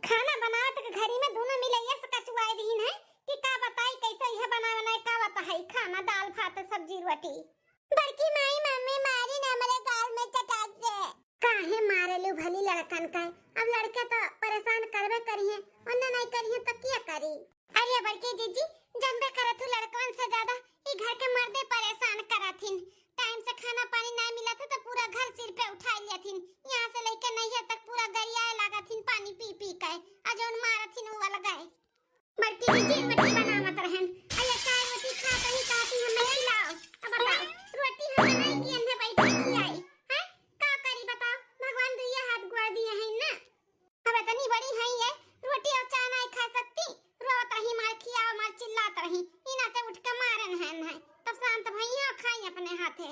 खाना बनावत के घरी में दोनों मिलैया से कचुआई दीन है कि का बताई कैसे यह बनावना है, का बताई खाना दाल भात सब्जी रोटी। बड़की माई मम्मी मारी ना मेरे गाल में चटाक से। काहे मारेलू भली लड़कन का, अब लड़के तो परेशान करबे करिए, ओने नहीं करिए तो क्या करी। अरे बड़की जीजी जनबे करत हूं लड़कन से ज्यादा ई घर के मर्दे परेशान करथिन। टाइम से खाना पानी नहीं मिला था तो पूरा घर सिर पे उठा लियाथिन, यहाँ से लेके नैया तक पूरा गरियाए लागथिन पानी पी पी के, आज उन मारथिन वो वाला गाय। बड़की जीजी रोटी बनावत रहन, अरे चाय रोटी खा कहीं कहती हमें खिलाओ। अब बताओ रोटी हम नहीं की अंधे बैठ के खिलाई हैं, का करी बताओ, भगवान दुइया हाथ गोड़ दिए हैं ना। अब इतनी बड़ी है ये रोटी और चाय नहीं खा सकती, रोत रही मार खियाओ मार चिल्लात रही, इना ते उठ के मारन है तब शांत भैया खाई अपने हाथे।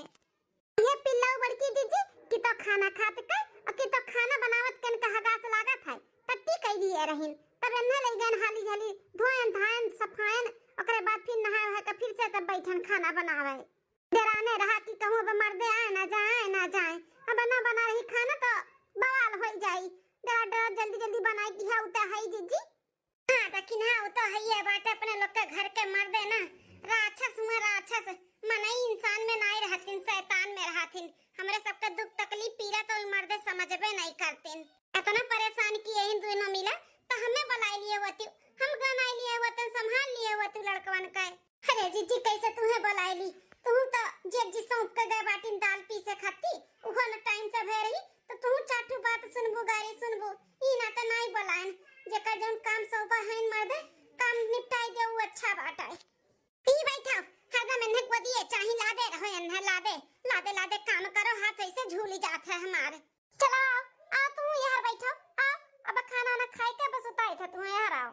ये पिल्ला बड़की दीदी कि तो खाना खात के और कि तो खाना बनावत कन का हगास लागत है टट्टी कह दिए रहिन, तब अन्ना ले गन हाली हाली धोयन धान सफायन, ओकरे बाद फिर नहाए है के फिर से तब बैठन खाना बनावे। डराने रहा कि कहूं बे मर्दे आए ना जाए, अब ना बना रही खाना तो बवाल हो जाई, डरा डरा जल्दी जल्दी बनाई कि हा उता है जीजी। हां लेकिन हा उता है ये बात अपने लोग के घर के मर्दे ना राक्षस मनई इंसान में नहीं रहथिन, शैतान में रहथिन। हमरे सबका दुख तकलीफ पीड़ा तो मर्दे समझबे नहीं करतिन। इतना परेशान किए इन दोनों मिला तो हमें बनाई लिए होती, हम बनाई लिए होते संभाल लिए होती लड़कवन का। अरे जीजी कैसे तुम्हें बुलाई ली, तुम तो जेब जी सौंप के गए बाटिन दाल पीसे खाती, उहो न टाइम से भे रही तो तुम चाटू बात सुनबू गारी सुनबू, ई ना तो नहीं बुलाएन। जेकर जौन काम सौपा है मर्दे काम निपटाई दे वो अच्छा बात है। ई बैठो हरदम इन्हें को दिए चाहे लादे रहो, इन्हें लादे काम करो, हाथ ऐसे झूली जात है हमारे। चलो आओ तुम यहाँ बैठो, आओ अब खाना ना खाए के बस उताई थे तुम यहाँ आओ।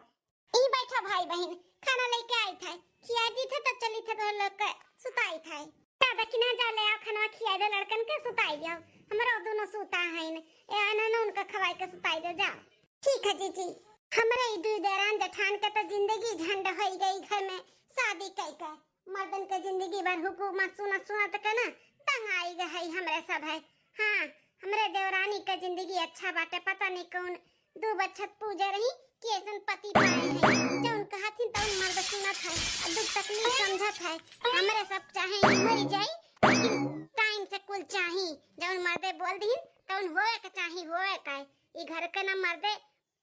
ई बैठो भाई बहन खाना लेके आई थे, खिया दी थे तो चली थे तो लोग के सुताई थे। दादा कि ना जा ले आओ खाना खिया दे लड़कन के सुताई दियो, हमारा दोनों सुता है न ए आना न उनका खवाई के सुताई दे जाओ। ठीक है जीजी। हमारे दू दरान जठान के तो जिंदगी झंड हो गई घर में शादी कई का, मर्दन के जिंदगी भर हुकूमत सुना तक ना तंग आई गई हमरे सब है। हाँ हमरे देवरानी के जिंदगी अच्छा बाटे, पता नहीं कौन दो बच्चा पूजे रही कि ऐसन पति पाए है जो उनका हाथी तो मर्द सुनत है और दुख तकलीफ समझत है। हमरे सब चाहे मर जाई लेकिन टाइम से कुल चाही जो मर्दे बोल दीन तो उन होए के चाही होए का, ई घर के ना मर्दे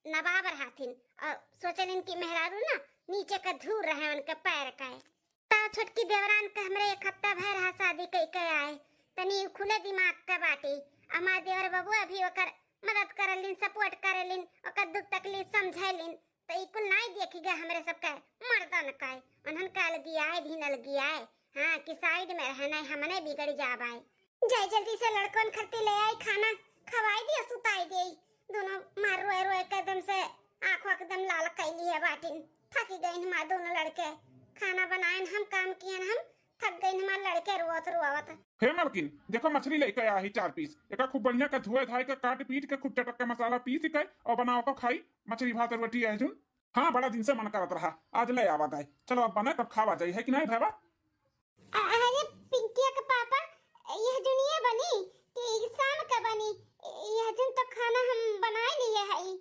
नवाब रहथिन और सोचलिन कि मेहरारू ना नीचे का धूर रहे उनके पैर का। ता छोटकी देवरान के हमरे एक हफ्ता भर रहा शादी कई के आए, तनी खुले दिमाग का बाटी, हमार देवर बाबू अभी ओकर मदद करलिन सपोर्ट करलिन, ओकर दुख तकलीफ समझैलिन, तो ई कुल नहीं देखी गए हमरे सब के मर्दन का, उन्हन काल गियाए धिनल गियाए। हां कि साइड में रहना हमने बिगड़ जाबाए। जय जल्दी से लड़कन खत्ती ले आई खाना खवाई दिया सुताई दे, दोनों मार रोए रोए के एकदम से आंखों एकदम लाल कैली है बाटिन, थक गई हमारे दोनों लड़के खाना बनाएन हम काम किए हम थक गई हमारे लड़के रोवत। हे मलकिन देखो मछली लेके आया ही 4 पीस, एका खूब बढ़िया का धोए धाए के काट पीट के खूब चटक के मसाला पीस के और बनाओ को खाई मछली भात रोटी है जुन। हाँ बड़ा दिन से मन करत रहा, आज ले आवा गए, चलो अब बना कब खावा जाई है कि नहीं भावा। अरे पिंकिया के पापा यह दुनिया बनी कि शाम का बनी, यह दिन तो खाना हम बनाए लिए है।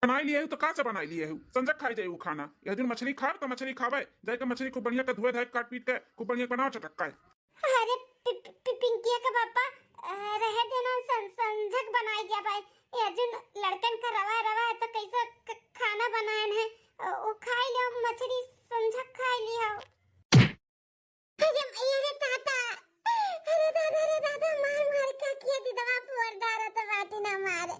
बनाई लिए तो का से बनाई लिए संजय खाई जाए वो खाना, यह दिन मछली खाए तो मछली खावे जाए के मछली खूब बढ़िया के धोए धाए काट पीट के खूब बढ़िया बनाओ चटक का। अरे पिंकिया के पापा रहे देना संजक बनाई दिया भाई, यह दिन लड़कन का रवा है तो कैसा खाना बनाएन है वो खाई लियो मछली संजक खाई लियो। अरे दादा मार का किया दी दवा फोड़ डारा तो बाटी ना मारे।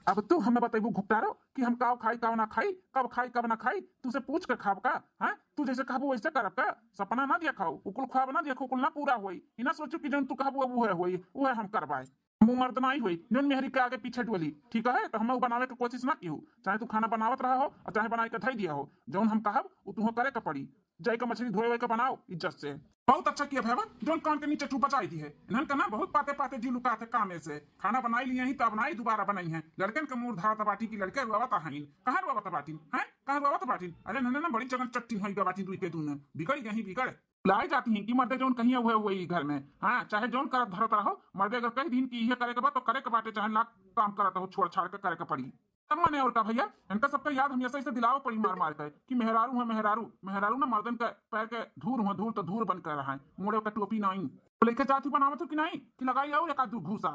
अब तू हमें बताइबू घुपटारो कि हम काव खाई काव ना खाई, कब खाई कब ना खाई, तुझसे पूछ कर खाब का। हाँ तू जैसे खाबू वैसे करब का, सपना ना दिया खाओ उकुल ख्वाब ना दिया कुल ना पूरा होई, इना सोचो कि जन तू कहबू वो है होई वो है हम करवाए, मुंह मर्द ना ही होई जन मेहरी के आगे पीछे डोली। ठीक है तो हम बनावे की कोशिश ना की हो, चाहे तू खाना बनावत रहा हो और चाहे बनाई के धई दिया हो, जौन हम कहब वो तुह करे के पड़ी, जाए के मछली धोए के बनाओ इज्जत से। बहुत अच्छा किया भैया जोन कान के नीचे तू बचाई दी है, इन्हन का ना बहुत पाते पाते जी लुका थे कामे से, खाना बनाई लिए ही तब बनाई दोबारा बनाई है, लड़कन के मुंह धारा बाटी की लड़के रुआवत हईन, कहां रुआवत बाटी हैं कहां रुआवत बाटी। अरे नन्हे ना बड़ी चगन चट्टी होई गा बाटी दुई के दून बिगड़ गई बिगड़ लाई जाती हैं कि मर्दे जोन कहीं हुए हुए घर में। हाँ चाहे जोन करत धरत रहो, मर्दे अगर कई दिन की ये करे के बा तो करे के बाटे, चाहे लाख काम करत हो छोड़ छाड़ के करे के पड़ी। सब माने और का भैया, इनका सबका याद हम ऐसे दिलाओ पड़ी मार मार कर कि मेहरारू है मेहरारू, मेहरारू ना मर्दन का पैर के धूर हुआ, धूर तो धूर बन कर रहा है, मोड़े का टोपी नहीं तो लेके जाती बनावत हो कि नहीं कि लगाई आओ एक आध घूसा।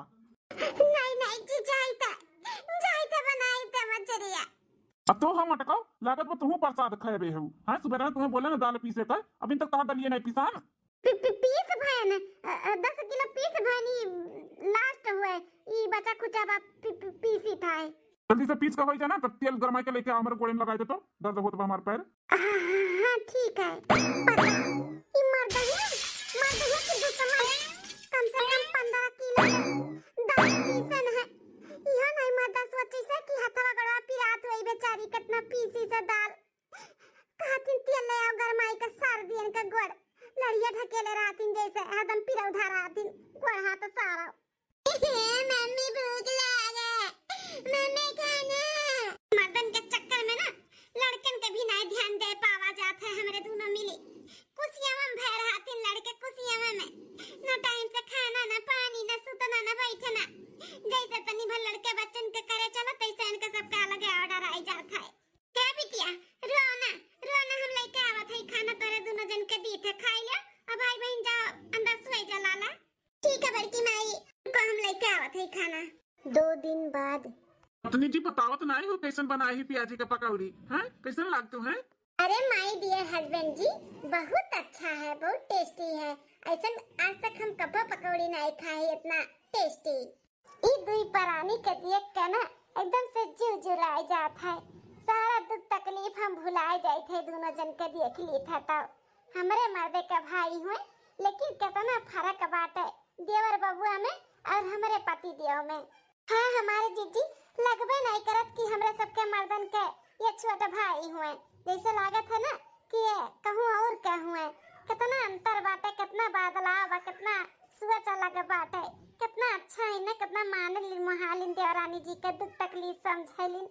नहीं नहीं जी, जाइता बनाई त मचरिया। अब तो हम अटकाओ लागत में तुम प्रसाद खाए बे हो। हाँ सुबह तुम्हें बोले ना दाल पीसे कर, अभी तक कहा दलिए नहीं पिसा ना। पीस भैन 10 किलो पीस भैनी लास्ट हुए ई बचा खुचा बा पीसी था। जल्दी से पीस का हो जाए ना, तब तेल गरमाई के लेके हमारे गोड़े में लगाए दे तो दर्द होता हमारे पैर। हाँ ठीक है। पता ई मर्दहिया की दुश्मन कम से कम 15 किलो दाल पीसन है। यह नहीं मर्दा सोची से कि हथवा गड़वा पिरात हुई बेचारी कितना पीसी से दाल कहतिन तेल ले आओ गरमाई का सार दियन का गोड़ लड़िया ढकेले रातिन जैसे एकदम पिरा उठा रातिन गोड़ हाथ सारा। मम्मी भूख लगा, मम्मी खाना। मर्दन के चक्कर में ना लड़कन के भी नहीं ध्यान दे पावा जाता है। हमारे दोनों मिली कुसिया में भैर हाथिन लड़के कुसिया में ना टाइम से खाना ना पानी ना सुतना ना बैठना। जैसे तनी भर लड़के बच्चन के करे चलो तैसे इनके सबका अलग ऑर्डर आई जाता है। क्या बिटिया रोना हम लेके आवत है खाना तोरे दोनों जन के दी थे खाई ले। अब भाई बहन जाओ अंदर सोए जा लाला। ठीक है बड़की माई को हम लेके आवत है खाना। 2 दिन बाद पत्नी जी बतावत नहीं हो कैसन बनाई है प्याजी का पकौड़ी, हैं कैसन लागतो है? अरे माय डियर हस्बैंड जी बहुत अच्छा है, बहुत टेस्टी है। ऐसा आज तक हम कभी पकौड़ी नहीं खाई इतना टेस्टी। ई दुई परानी के देख के ना एकदम से जीव जुड़ाई जात है। सारा दुख तकलीफ हम भुलाए जाए थे दोनों जन के देख ली था। तब हमारे मर्दे का भाई हुए लेकिन कितना फर्क बाटे देवर बबुआ में और हमारे पति देव में। हाँ हमारे जीजी लगबे नहीं करत कि हमरे सबके मर्दन के ये छोटे भाई हुए, जैसे लागत है ना कि ये कहूँ और क्या हुए। कितना अंतर बाटे, कितना बदलाव बा, कितना सोच अलग बाटे, कितना अच्छा है ना, कितना मानलिन मोहालिन देवरानी जी के दुख तकलीफ समझलिन।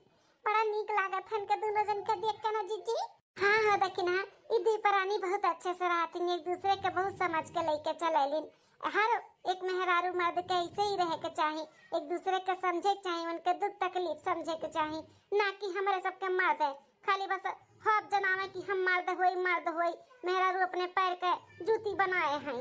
बड़ा नीक लागत है इनके दोनों जन के देख के ना जीजी। हाँ देखिन हाँ ई दी परानी बहुत अच्छे से रहती, एक दूसरे के बहुत समझ के लेके चलेलिन। हर एक मेहरारू मर्द के ऐसे ही रहे के चाहिए, एक दूसरे के समझे के चाहिए, उनके दुख तकलीफ समझे के चाहिए, ना कि हमारे सबके मर्द है खाली बस हब जनावे कि हम मर्द होई मेहरारू अपने पैर के जूती बनाए हैं।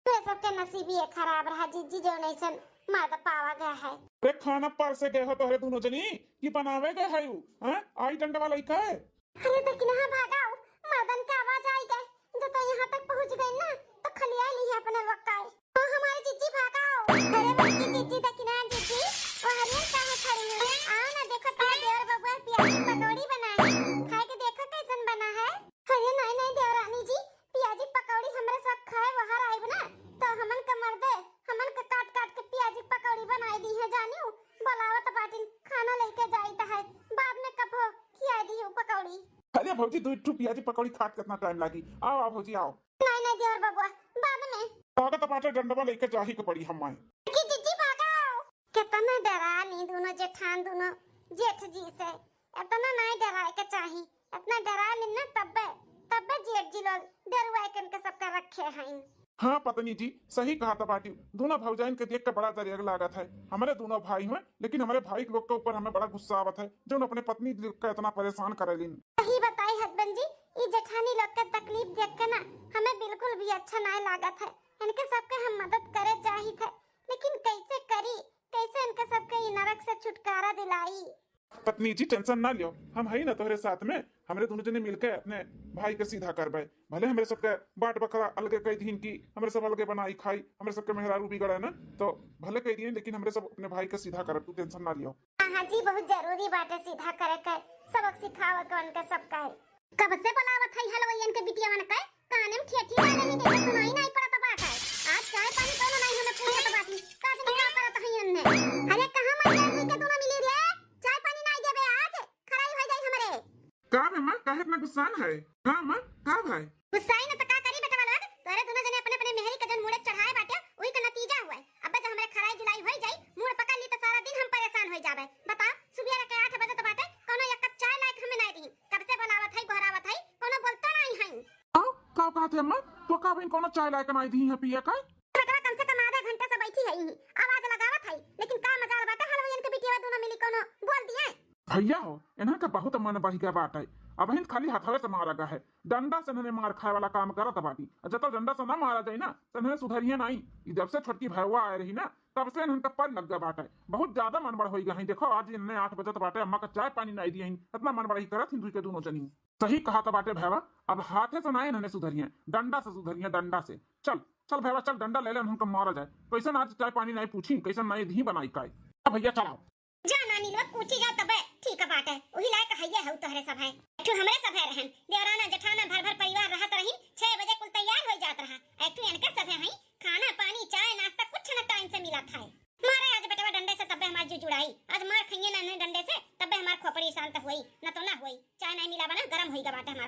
तो सबके नसीब ये खराब रहा जीजी जो नैसन मर्द पावा गया है। रे खाना पर से गए हो तोहरे दोनों जनी कि बनावे गए है हैं आई डंडा वाला ही का है। अरे देखिन हाँ भागाओ मर्दन का आवाज आई गए जो तो यहाँ तक पहुँच गए ना तो खलिया ली है अपने वक्काए। तो हमारे जीजी भागाओ। अरे बड़की जीजी देखिन हाँ जीजी वो हरियर कहाँ खड़ी है, आओ ना देखो तेरा देवर बबुआ प्याजी पकौड़ी बनाए खाए के देखो कैसन बना है। अरे नहीं देवरानी जी प्याजी पकौड़ी हमरे सब खाए बाहर आए ना तो हमन का मर्दे हमन का काट काट के प्याजी पकौड़ी बनाई दी है जानियो बोलावत बाटिन खाना लेके जाईता है बाद में कभो खिया दी पकौड़ी। अरे भौजी दो टू प्याजी पकौड़ी खाट कितना टाइम लागी, आओ भौजी आओ। नहीं देवर बबुआ बाद में आगे टमाटर डंडवा लेके जाही के पड़ी हम आए कि जीजी भागाओ। कितना डरा नी दोनों जेठान दोनों जेठ जी से, इतना नहीं डराए के चाहिए, इतना डरा ली ना तब्बे जेठ जी लोग डरवाए के सबका रखे हैं। हाँ पत्नी जी सही कहा था बाटी, दोनों भौजाइन के देख के बड़ा दरिया लागत है। हमारे दोनों भाई हैं लेकिन हमारे भाई लोग के ऊपर हमें बड़ा गुस्सा आवत है जो अपने पत्नी का इतना परेशान करेलिन। सही बताई हस्बैंड जी ये जेठानी लोग के तकलीफ देख के ना हमें बिल्कुल भी अच्छा नहीं लागत है। इनके सबके हम मदद करे चाहिए थे लेकिन कैसे करी, कैसे इनके सबके नरक से छुटकारा दिलाई। पत्नी जी टेंशन ना लियो, हम है ना तोहरे साथ में, हमारे दोनों जने मिलके अपने भाई के सीधा करबे। भले हमारे सबके बाट बकरा अलगे कह दीन की हमारे सब अलगे बनाई खाई, हमारे सबके मेहरारू बिगड़े ना तो भले कह दिए लेकिन हमारे सब अपने भाई के सीधा करब, तू टेंशन ना लियो। हां जी बहुत जरूरी बात है सीधा करे के सबक सिखावे के उनके सबका है। कब से बुलावत है हलवैयन के बिटिया मन के काने में ठेठी वाले नहीं देखे सुनाई नहीं पड़ता बात है। आज चाय पानी कोनो नहीं हमें पूछत बात नहीं का दिन का करत है इनने। अरे कहां मर के दोनों मिली रे चाय पानी नहीं देबे आज खराई हो जाई हमरे। का रे मां काहे इतना गुस्सान है? हां मां का भाई गुस्साई न त का करी बेटा वाला तोरे दोनों जने अपने अपने मेहरी के जन मुड़े चढ़ाए बाटे ओही का नतीजा हुआ है। अब जब हमरे खराई जुलाई हो जाई मुड़ पकड़ ली तो सारा दिन हम परेशान हो जाबे। बता सुबह के 8 बजे तो बाटे कोनो एक कप चाय लायक हमें नहीं दी, कब से बुलावत है घोरावत है कोनो बोलता नहीं है। हां का कहत है मां तो का बिन कोनो चाय लायक नहीं दी है पिए का। बेटा कम से कम आधा घंटा से बैठी है यहीं आवाज लगावत है लेकिन का मजाल बाटे हलवैयन के बिटिया दोनों मिली कोनो बोल दिए। भैया हो इन्हें का बहुत मन बढ़ गया बात है। अब हिंद खाली हथवे से मारा गया है, डंडा से इन्हें मार खाए वाला काम करत बाटी। जब तक डंडा से ना मारा जाए ना तो इन्हें सुधरिए नहीं। जब से छोटकी भैया आ रही ना तब से इनका पर लग गया बाटा है, बहुत ज्यादा मन बढ़ हो गया है। देखो आज इन्हें 8 बजे बाटे अम्मा का चाय पानी नहीं दिए, इतना मन बढ़ी करत हिंदू के दोनों जनी। सही कहा था बाटे भैया, अब हाथे से ना इन्हें सुधरिए, डंडा से सुधरिए, डंडा से। चल चल भैया चल, डंडा ले ले, उनको मारा जाए। कैसे आज चाय पानी नहीं पूछी, कैसे नहीं धी बनाई काय। भैया चलाओ जा नानी लोग पूछी जा तबे ठीक है बात है। वही लायक हइया है तोहरे सब है, एकठो हमरे सब है रहन देवराना जेठाना भर भर परिवार रहत रही। 6 बजे कुल तैयार हो जात रहा, एकठो इनके सब है। खाना पानी चाय नाश्ता कुछ न टाइम से मिला था। मारे आज बेटवा डंडे से तबे हमार जी जुड़ाई, आज मार खइए ना डंडे से तबे हमार खोपड़ी शांत हुई, न तो ना हुई। चाय नहीं मिला बना गरम होई गा बाटे हमार